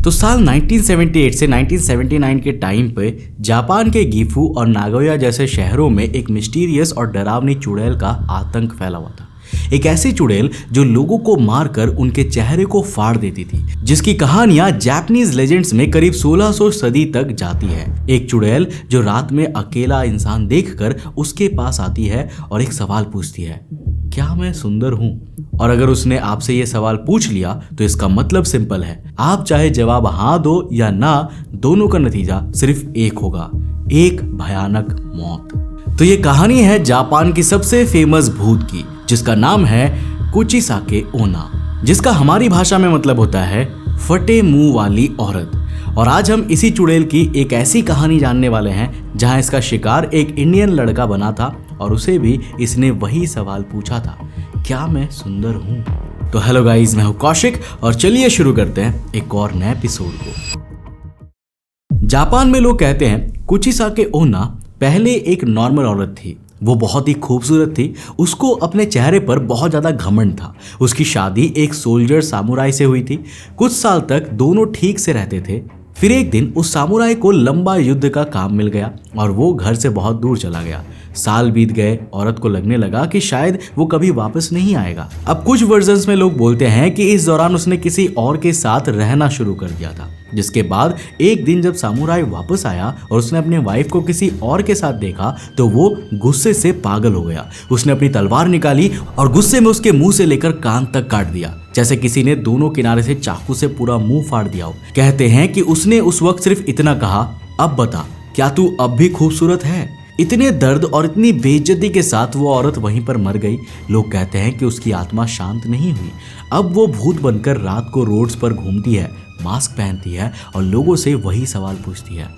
तो साल 1978 से 1979 के टाइम पे जापान के गिफू और नागोया जैसे शहरों में एक मिस्टीरियस और डरावनी चुड़ैल का आतंक फैला हुआ था। एक ऐसी चुड़ैल जो लोगों को मारकर उनके चेहरे को फाड़ देती थी, जिसकी कहानियां जापानीज लेजेंड्स में करीब 1600 सदी तक जाती है। एक चुड़ैल जो रात में अकेला इंसान देखकर उसके पास आती है और एक सवाल पूछती है, क्या मैं सुंदर हूं? और अगर उसने आपसे ये सवाल पूछ लिया तो इसका मतलब सिंपल है, आप चाहे जवाब हाँ दो या ना, दोनों का नतीजा सिर्फ एक होगा, एक भयानक मौत। तो ये कहानी है जापान की सबसे फेमस भूत की, जिसका नाम है कुचिसाके ओना, जिसका हमारी भाषा में मतलब होता है फटे मुंह वाली औरत। और आज हम इसी चुड़ैल की एक ऐसी कहानी जानने वाले हैं जहां इसका शिकार एक इंडियन लड़का बना था और उसे भी इसने वही सवाल पूछा था, क्या मैं सुंदर हूं? तो हेलो गाइस, मैं हूं कौशिक और चलिए शुरू करते हैं एक और नए एपिसोड को। जापान में लोग कहते हैं कुचिसाके ओना पहले एक नॉर्मल औरत थी। वो बहुत ही खूबसूरत थी, उसको अपने चेहरे पर बहुत ज़्यादा घमंड था। उसकी शादी एक सोल्जर सामुराई से हुई थी। कुछ साल तक दोनों ठीक से रहते थे। फिर एक दिन उस सामुराई को लंबा युद्ध का काम मिल गया और वो घर से बहुत दूर चला गया। साल बीत गए, औरत को लगने लगा कि शायद वो कभी वापस नहीं आएगा। अब कुछ वर्जन्स में लोग बोलते हैं कि इस दौरान उसने किसी और के साथ रहना शुरू कर दिया था, जिसके बाद एक दिन जब सामुराई वापस आया और उसने अपने वाइफ को किसी और के साथ देखा तो वो गुस्से से पागल हो गया। उसने अपनी तलवार निकाली और गुस्से में उसके मुंह से लेकर कान तक काट दिया, जैसे किसी ने दोनों किनारे से चाकू से पूरा मुंह फाड़ दिया हो। कहते हैं कि उसने उस वक्त सिर्फ इतना कहा, अब बता, क्या तू अब भी खूबसूरत है? इतने दर्द और इतनी बेइज्जती के साथ वो औरत वहीं पर मर गई। लोग कहते हैं कि उसकी आत्मा शांत नहीं हुई। अब वो भूत बनकर रात को रोड्स पर घूमती है, मास्क पहनती है और लोगों से वही सवाल पूछती है,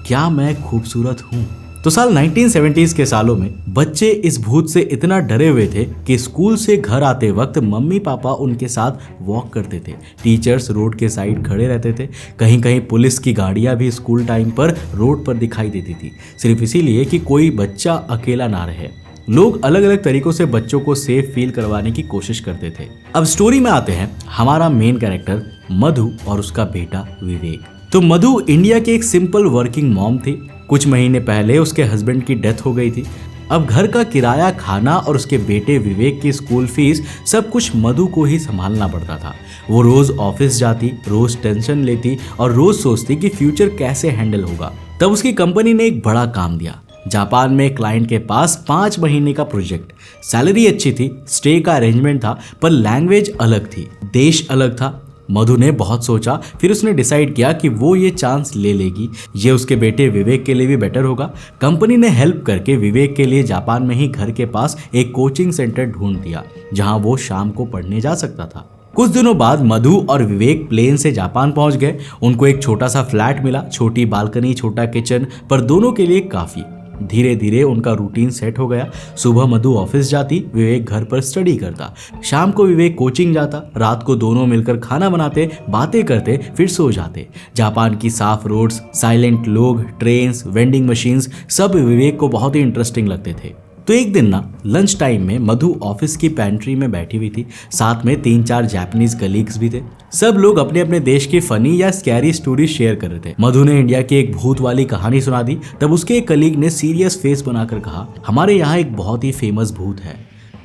क्या मैं खूबसूरत हूँ? तो साल 1970s के सालों में बच्चे इस भूत से इतना डरे हुए थे कि स्कूल से घर आते वक्त मम्मी पापा उनके साथ वॉक करते थे। टीचर्स रोड के साइड खड़े रहते थे। कहीं कहीं पुलिस की गाड़ियां भी स्कूल टाइम पर रोड पर दिखाई देती थी, सिर्फ इसीलिए कि कोई बच्चा अकेला ना रहे। लोग अलग अलग तरीकों से बच्चों को सेफ फील करवाने की कोशिश करते थे। अब स्टोरी में आते हैं हमारा मेन कैरेक्टर मधु और उसका बेटा विवेक। तो मधु इंडिया की एक सिंपल वर्किंग मॉम थी। कुछ महीने पहले उसके हस्बैंड की डेथ हो गई थी। अब घर का किराया, खाना और उसके बेटे विवेक की स्कूल फीस सब कुछ मधु को ही संभालना पड़ता था। वो रोज ऑफिस जाती, रोज टेंशन लेती और रोज सोचती कि फ्यूचर कैसे हैंडल होगा। तब उसकी कंपनी ने एक बड़ा काम दिया। जापान में क्लाइंट के पास 5 महीने का प्रोजेक्ट, सैलरी अच्छी थी, स्टे का अरेंजमेंट था, पर लैंग्वेज अलग थी, देश अलग था। मधु ने बहुत सोचा, फिर उसने डिसाइड किया कि वो ये चांस ले लेगी। ये उसके बेटे विवेक के लिए भी बेटर होगा। कंपनी ने हेल्प करके विवेक के लिए जापान में ही घर के पास एक कोचिंग सेंटर ढूंढ दिया, जहां वो शाम को पढ़ने जा सकता था। कुछ दिनों बाद मधु और विवेक प्लेन से जापान पहुंच गए। उनको एक छोटा सा फ्लैट मिला, छोटी बालकनी, छोटा किचन, पर दोनों के लिए काफी। धीरे धीरे उनका रूटीन सेट हो गया। सुबह मधु ऑफिस जाती, विवेक घर पर स्टडी करता। शाम को विवेक कोचिंग जाता। रात को दोनों मिलकर खाना बनाते, बातें करते, फिर सो जाते। जापान की साफ रोड्स, साइलेंट लोग, ट्रेन्स, वेंडिंग मशीन्स, सब विवेक को बहुत ही इंटरेस्टिंग लगते थे। तो एक दिन ना लंच टाइम में मधु ऑफिस की पैंट्री में बैठी हुई थी। साथ में 3-4 जापानीज कलीग्स भी थे। सब लोग अपने अपने देश की फनी या स्कैरी स्टोरी शेयर कर रहे थे। मधु ने इंडिया की एक भूत वाली कहानी सुना दी। तब उसके एक कलीग ने सीरियस फेस बनाकर कहा, हमारे यहाँ एक बहुत ही फेमस भूत है,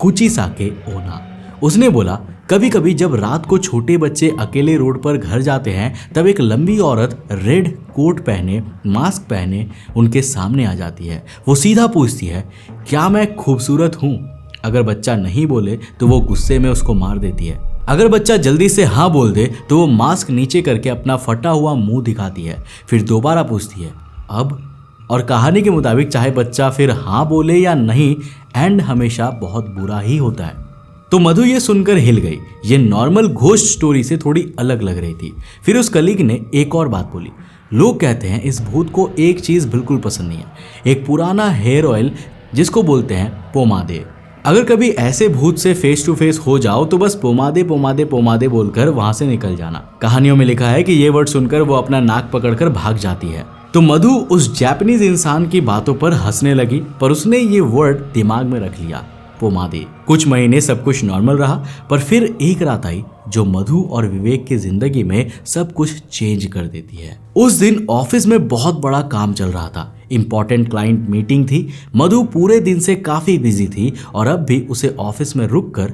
कुचिसाके ओना। उसने बोला, कभी कभी जब रात को छोटे बच्चे अकेले रोड पर घर जाते हैं, तब एक लंबी औरत रेड कोट पहने, मास्क पहने उनके सामने आ जाती है। वो सीधा पूछती है, क्या मैं खूबसूरत हूँ? अगर बच्चा नहीं बोले तो वो गुस्से में उसको मार देती है। अगर बच्चा जल्दी से हाँ बोल दे तो वो मास्क नीचे करके अपना फटा हुआ मुंह दिखाती है। फिर दोबारा पूछती है, अब? और कहानी के मुताबिक चाहे बच्चा फिर हाँ बोले या नहीं, एंड हमेशा बहुत बुरा ही होता है। तो मधु ये सुनकर हिल गई। ये नॉर्मल घोस्ट स्टोरी से थोड़ी अलग लग रही थी। फिर उस कलीग ने एक और बात बोली, लोग कहते हैं इस भूत को एक चीज़ बिल्कुल पसंद नहीं है, एक पुराना हेयर ऑयल जिसको बोलते हैं पोमादे। अगर कभी ऐसे भूत से फेस टू फेस हो जाओ तो बस पोमादे पोमादे पोमादे बोलकर वहां से निकल जाना। कहानियों में लिखा है कि ये वर्ड सुनकर वो अपना नाक पकड़कर भाग जाती है। तो मधु उस जापानीज इंसान की बातों पर हंसने लगी, पर उसने ये वर्ड दिमाग में रख लिया, पोमादे। कुछ महीने सब कुछ नॉर्मल रहा, पर फिर एक रात आई जो मधु और विवेक की जिंदगी में सब कुछ चेंज कर देती है। उस दिन ऑफिस में बहुत बड़ा काम चल रहा था। इंपॉर्टेंट क्लाइंट मीटिंग थी। मधु पूरे दिन से काफी बिजी थी और अब भी उसे ऑफिस में रुककर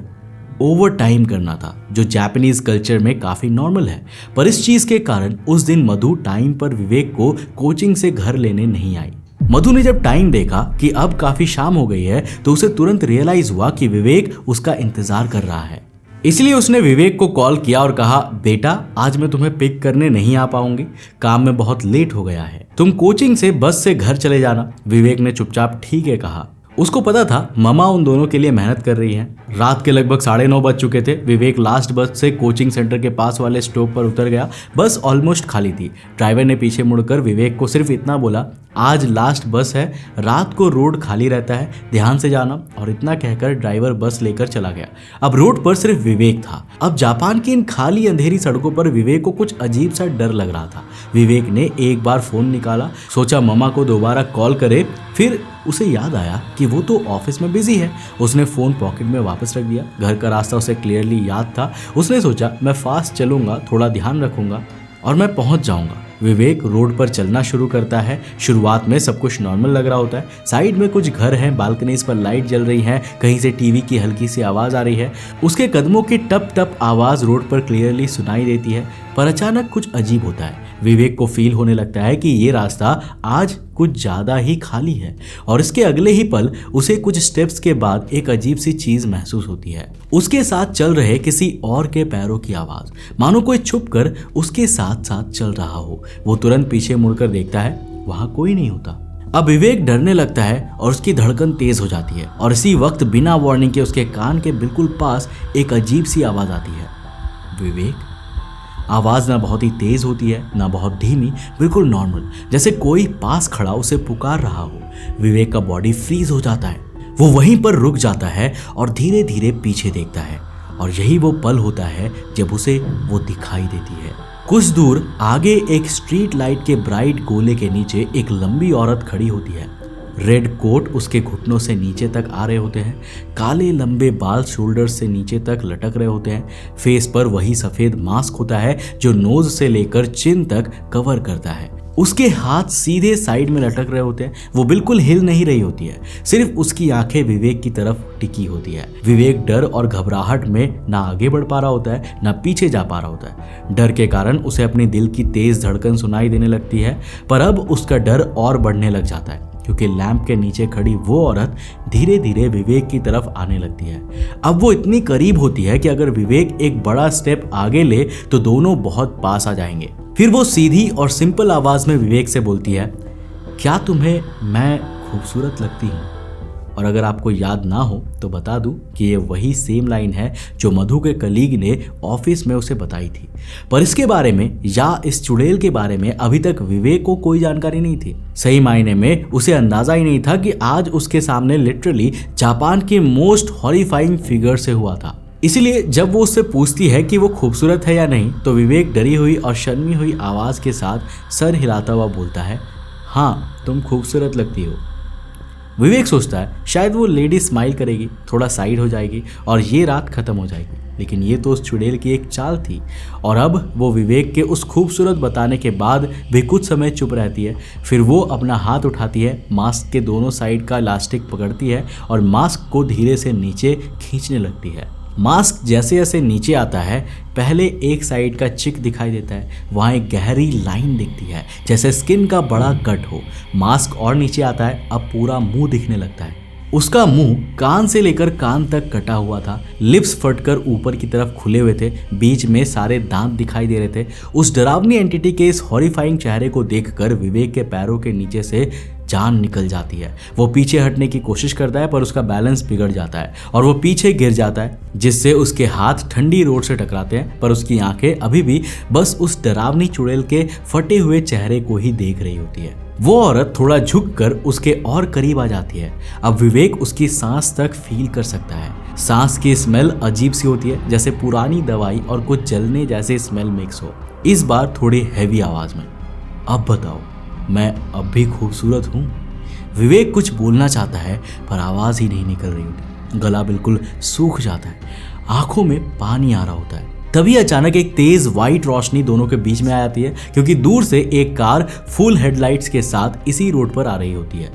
ओवर टाइम करना था, जो जापानीज कल्चर में काफी नॉर्मल है। पर इस चीज के कारण उस दिन मधु टाइम पर विवेक को कोचिंग से घर लेने नहीं आई। मधु ने जब टाइम देखा कि अब काफी शाम हो गई है तो उसे तुरंत रियलाइज हुआ कि विवेक उसका इंतजार कर रहा है। इसलिए उसने विवेक को कॉल किया और कहा, बेटा आज मैं तुम्हें पिक करने नहीं आ पाऊंगी, काम में बहुत लेट हो गया है, तुम कोचिंग से बस से घर चले जाना। विवेक ने चुपचाप ठीक है कहा। उसको पता था ममा उन दोनों के लिए मेहनत कर रही है। रात के लगभग 9:30 बज चुके थे। विवेक लास्ट बस से कोचिंग सेंटर के पास वाले स्टॉप पर उतर गया। बस ऑलमोस्ट खाली थी। ड्राइवर ने पीछे मुड़कर विवेक को सिर्फ इतना बोला, आज लास्ट बस है, रात को रोड खाली रहता है, ध्यान से जाना। और इतना कहकर ड्राइवर बस लेकर चला गया। अब रोड पर सिर्फ विवेक था। अब जापान की इन खाली अंधेरी सड़कों पर विवेक को कुछ अजीब सा डर लग रहा था। विवेक ने एक बार फोन निकाला, सोचा ममा को दोबारा कॉल करे, फिर उसे याद आया कि वो तो ऑफिस में बिजी है। उसने फोन पॉकेट में वापस रख दिया। घर का रास्ता उसे क्लियरली याद था। उसने सोचा मैं फास्ट चलूंगा, थोड़ा ध्यान रखूंगा और मैं पहुंच जाऊंगा। विवेक रोड पर चलना शुरू करता है। शुरुआत में सब कुछ नॉर्मल लग रहा होता है। साइड में कुछ घर हैं, बालकनीज पर लाइट जल रही है, कहीं से टीवी की हल्की सी आवाज आ रही है। उसके कदमों की टप टप आवाज रोड पर क्लियरली सुनाई देती है। पर अचानक कुछ अजीब होता है। विवेक को फील होने लगता है कि ये रास्ता आज कुछ ज्यादा ही खाली है और इसके अगले ही पल उसे कुछ स्टेप्स के बाद एक अजीब सी चीज महसूस होती है। उसके साथ चल रहे किसी और के पैरों की आवाज, मानो कोई छुप कर उसके साथ साथ चल रहा हो। वो तुरंत पीछे मुड़कर देखता है, वहां कोई नहीं होता। अब विवेक डरने लगता है और उसकी धड़कन तेज हो जाती है और इसी वक्त बिना वार्निंग के उसके कान के बिल्कुल पास एक अजीब सी आवाज आती है, विवेक। आवाज ना बहुत ही तेज होती है ना बहुत धीमी, बिल्कुल नॉर्मल, जैसे कोई पास खड़ा उसे पुकार रहा हो। विवेक का बॉडी फ्रीज हो जाता है। वो वहीं पर रुक जाता है और धीरे धीरे पीछे देखता है और यही वो पल होता है जब उसे वो दिखाई देती है। कुछ दूर आगे एक स्ट्रीट लाइट के ब्राइट गोले के नीचे एक लंबी औरत खड़ी होती है। रेड कोट उसके घुटनों से नीचे तक आ रहे होते हैं। काले लंबे बाल शोल्डर से नीचे तक लटक रहे होते हैं। फेस पर वही सफेद मास्क होता है जो नोज से लेकर चिन तक कवर करता है। उसके हाथ सीधे साइड में लटक रहे होते हैं। वो बिल्कुल हिल नहीं रही होती है, सिर्फ उसकी आंखें विवेक की तरफ टिकी होती है। विवेक डर और घबराहट में ना आगे बढ़ पा रहा होता है ना पीछे जा पा रहा होता है। डर के कारण उसे अपनी दिल की तेज धड़कन सुनाई देने लगती है, पर अब उसका डर और बढ़ने लग जाता है क्योंकि लैंप के नीचे खड़ी वो औरत धीरे धीरे विवेक की तरफ आने लगती है। अब वो इतनी करीब होती है कि अगर विवेक एक बड़ा स्टेप आगे ले तो दोनों बहुत पास आ जाएंगे। फिर वो सीधी और सिंपल आवाज में विवेक से बोलती है, क्या तुम्हें मैं खूबसूरत लगती हूँ? और अगर आपको याद ना हो तो बता दूं कि ये वही सेम लाइन है जो मधु के कलीग ने ऑफिस में उसे बताई थी। पर इसके बारे में या इस चुड़ैल के बारे में अभी तक विवेक को कोई जानकारी नहीं थी। सही मायने में उसे अंदाजा ही नहीं था कि आज उसके सामने लिटरली जापान के मोस्ट हॉरिफाइंग फिगर से हुआ था। इसीलिए जब वो उससे पूछती है कि वो खूबसूरत है या नहीं तो विवेक डरी हुई और शर्मी हुई आवाज के साथ सर हिलाता हुआ बोलता है, हाँ तुम खूबसूरत लगती हो। विवेक सोचता है शायद वो लेडी स्माइल करेगी, थोड़ा साइड हो जाएगी और ये रात खत्म हो जाएगी, लेकिन ये तो उस चुड़ैल की एक चाल थी। और अब वो विवेक के उस खूबसूरत बताने के बाद भी कुछ समय चुप रहती है। फिर वो अपना हाथ उठाती है, मास्क के दोनों साइड का इलास्टिक पकड़ती है और मास्क को धीरे से नीचे खींचने लगती है। मास्क जैसे जैसे नीचे आता है पहले एक साइड का चिक दिखाई देता है, वहाँ एक गहरी लाइन दिखती है जैसे स्किन का बड़ा कट हो। मास्क और नीचे आता है, अब पूरा मुंह दिखने लगता है। उसका मुंह कान से लेकर कान तक कटा हुआ था, लिप्स फटकर ऊपर की तरफ खुले हुए थे, बीच में सारे दांत दिखाई दे रहे थे। उस डरावनी एंटिटी के इस हॉरिफाइंग चेहरे को देखकर विवेक के पैरों के नीचे से जान निकल जाती है। वो पीछे हटने की कोशिश करता है पर उसका बैलेंस बिगड़ जाता है और वो पीछे गिर जाता है, जिससे उसके हाथ ठंडी रोड से टकराते हैं। पर उसकी आंखें अभी भी बस उस डरावनी चुड़ैल के फटे हुए चेहरे को ही देख रही होती है। वो औरत थोड़ा झुककर उसके और करीब आ जाती है। अब विवेक उसकी सांस तक फील कर सकता है। सांस की स्मेल अजीब सी होती है, जैसे पुरानी दवाई और कुछ जलने जैसे स्मेल मिक्स हो। इस बार थोड़ी हैवी आवाज में, अब बताओ मैं अब भी खूबसूरत हूँ? विवेक कुछ बोलना चाहता है पर आवाज ही नहीं निकल रही होती। गला बिल्कुल सूख जाता है, आंखों में पानी आ रहा होता है। तभी अचानक एक तेज व्हाइट रोशनी दोनों के बीच में आ जाती है, क्योंकि दूर से एक कार फुल हेडलाइट्स के साथ इसी रोड पर आ रही होती है।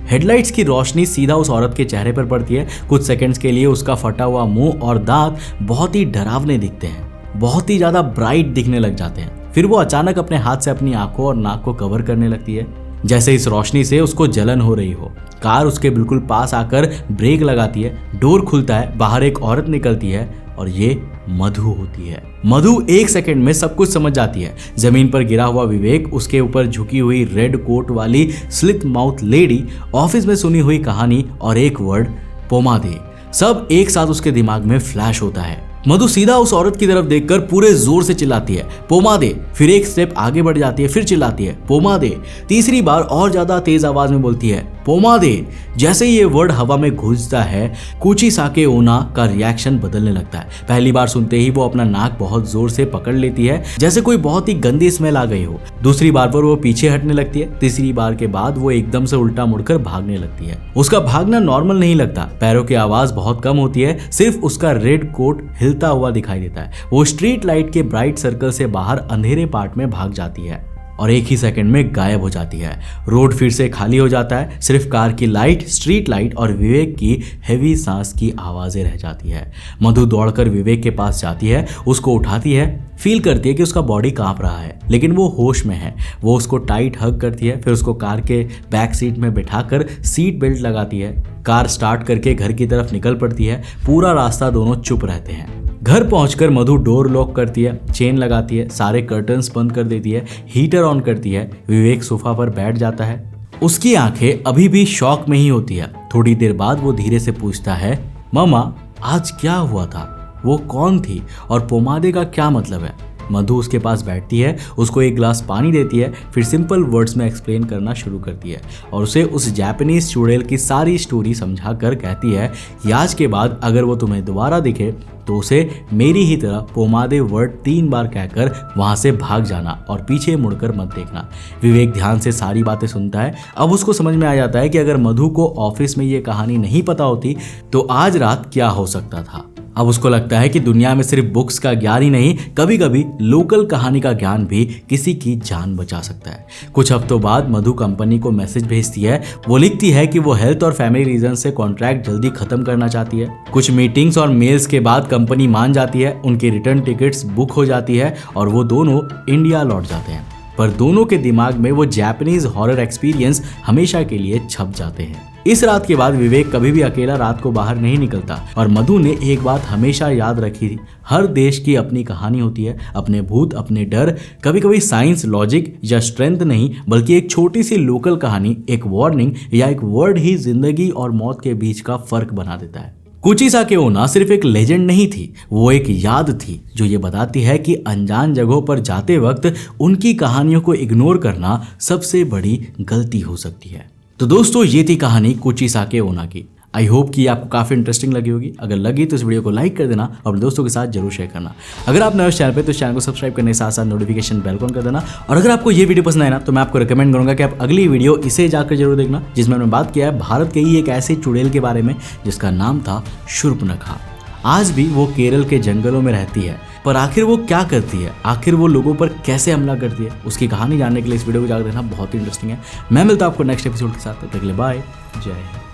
हेडलाइट्स की रोशनी सीधा उस औरत के चेहरे पर पड़ती है। कुछ सेकंड्स के लिए उसका फटा हुआ मुंह और दांत बहुत ही डरावने दिखते हैं, बहुत ही ज्यादा ब्राइट दिखने लग जाते हैं। फिर वो अचानक अपने हाथ से अपनी आंखों और नाक को कवर करने लगती है, जैसे इस रोशनी से उसको जलन हो रही हो। कार उसके बिल्कुल पास आकर ब्रेक लगाती है, डोर खुलता है, बाहर एक औरत निकलती है और ये मधु होती है। मधु 1 सेकंड में सब कुछ समझ जाती है। जमीन पर गिरा हुआ विवेक, उसके ऊपर झुकी हुई रेड कोट वाली स्लिट माउथ लेडी, ऑफिस में सुनी हुई कहानी और एक वर्ड पोमादे, सब एक साथ उसके दिमाग में फ्लैश होता है। मधु सीधा उस औरत की तरफ देखकर पूरे जोर से चिल्लाती है, पोमादे। फिर एक स्टेप आगे बढ़ जाती है, फिर चिल्लाती है, पोमादे। तीसरी बार और ज्यादा तेज आवाज में बोलती है, पोमादे। जैसे ही ये वर्ड हवा में गूंजता है, कुचिसाके ओना का रिएक्शन बदलने लगता है। पहली बार सुनते ही वो अपना नाक बहुत जोर से पकड़ लेती है, जैसे कोई बहुत ही गंदी स्मेल आ गई हो। दूसरी बार पर वो पीछे हटने लगती है। तीसरी बार के बाद वो एकदम से उल्टा मुड़कर भागने लगती है। उसका भागना नॉर्मल नहीं लगता, पैरों की आवाज बहुत कम होती है, सिर्फ उसका रेड कोट हिलता हुआ दिखाई देता है। वो स्ट्रीट लाइट के ब्राइट सर्कल से बाहर अंधेरे पार्ट में भाग जाती है और एक ही सेकंड में गायब हो जाती है। रोड फिर से खाली हो जाता है, सिर्फ कार की लाइट, स्ट्रीट लाइट और विवेक की हेवी सांस की आवाजें रह जाती है। मधु दौड़कर विवेक के पास जाती है, उसको उठाती है, फील करती है कि उसका बॉडी कांप रहा है, लेकिन वो होश में है। वो उसको टाइट हग करती है, फिर उसको कार के बैक सीट में बिठाकर सीट बेल्ट लगाती है। कार स्टार्ट करके घर की तरफ निकल पड़ती है। पूरा रास्ता दोनों चुप रहते हैं। घर पहुंचकर मधु डोर लॉक करती है, चेन लगाती है, सारे कर्टन्स बंद कर देती है, हीटर ऑन करती है। विवेक सोफा पर बैठ जाता है। उसकी आंखें अभी भी शॉक में ही होती है। थोड़ी देर बाद वो धीरे से पूछता है, मामा आज क्या हुआ था? वो कौन थी और पोमादे का क्या मतलब है? मधु उसके पास बैठती है, उसको एक गिलास पानी देती है, फिर सिंपल वर्ड्स में एक्सप्लेन करना शुरू करती है और उसे उस जापानीज चुड़ैल की सारी स्टोरी समझा कर कहती है कि आज के बाद अगर वो तुम्हें दोबारा दिखे तो उसे मेरी ही तरह पोमादे वर्ड 3 बार कहकर वहां से भाग जाना और पीछे मुड़कर मत देखना। विवेक ध्यान से सारी बातें सुनता है। अब उसको समझ में आ जाता है कि अगर मधु को ऑफिस में ये कहानी नहीं पता होती तो आज रात क्या हो सकता था। अब उसको लगता है कि दुनिया में सिर्फ बुक्स का ज्ञान ही नहीं, कभी कभी लोकल कहानी का ज्ञान भी किसी की जान बचा सकता है। कुछ हफ्तों बाद मधु कंपनी को मैसेज भेजती है। वो लिखती है कि वो हेल्थ और फैमिली रीजन से कॉन्ट्रैक्ट जल्दी खत्म करना चाहती है। कुछ मीटिंग्स और मेल्स के बाद कंपनी मान जाती है, उनकी रिटर्न टिकट्स बुक हो जाती है और वो दोनों इंडिया लौट जाते हैं। पर दोनों के दिमाग में वो जापानीज हॉरर एक्सपीरियंस हमेशा के लिए छप जाते हैं। इस रात के बाद विवेक कभी भी अकेला रात को बाहर नहीं निकलता और मधु ने एक बात हमेशा याद रखी थी, हर देश की अपनी कहानी होती है, अपने भूत, अपने डर। कभी कभी साइंस, लॉजिक या स्ट्रेंथ नहीं, बल्कि एक छोटी सी लोकल कहानी, एक वार्निंग या एक वर्ड ही जिंदगी और मौत के बीच का फर्क बना देता है। कुचिसाके ओना सिर्फ एक लेजेंड नहीं थी, वो एक याद थी जो ये बताती है कि अनजान जगहों पर जाते वक्त उनकी कहानियों को इग्नोर करना सबसे बड़ी गलती हो सकती है। तो दोस्तों ये थी कहानी कुचिसाके ओना की। आई होप कि आपको काफ़ी इंटरेस्टिंग लगी होगी। अगर लगी तो इस वीडियो को लाइक कर देना और अपने दोस्तों के साथ जरूर शेयर करना। अगर आप नए हो चैनल पे तो चैनल को सब्सक्राइब करने के साथ साथ नोटिफिकेशन बेल ऑन कर देना। और अगर आपको ये वीडियो पसंद आए ना तो मैं आपको रिकमेंड करूंगा कि आप अगली वीडियो इसे जाकर जरूर देखना, जिसमें हमने बात किया है भारत के ही एक ऐसे चुड़ैल के बारे में जिसका नाम था शूर्पणखा। आज भी वो केरल के जंगलों में रहती है, पर आखिर वो क्या करती है, आखिर वो लोगों पर कैसे हमला करती है, उसकी कहानी जानने के लिए इस वीडियो को जाकर देखना बहुत ही इंटरेस्टिंग है। मैं मिलता हूं आपको नेक्स्ट एपिसोड के साथ, तब तक के लिए बाय, जय हिंद।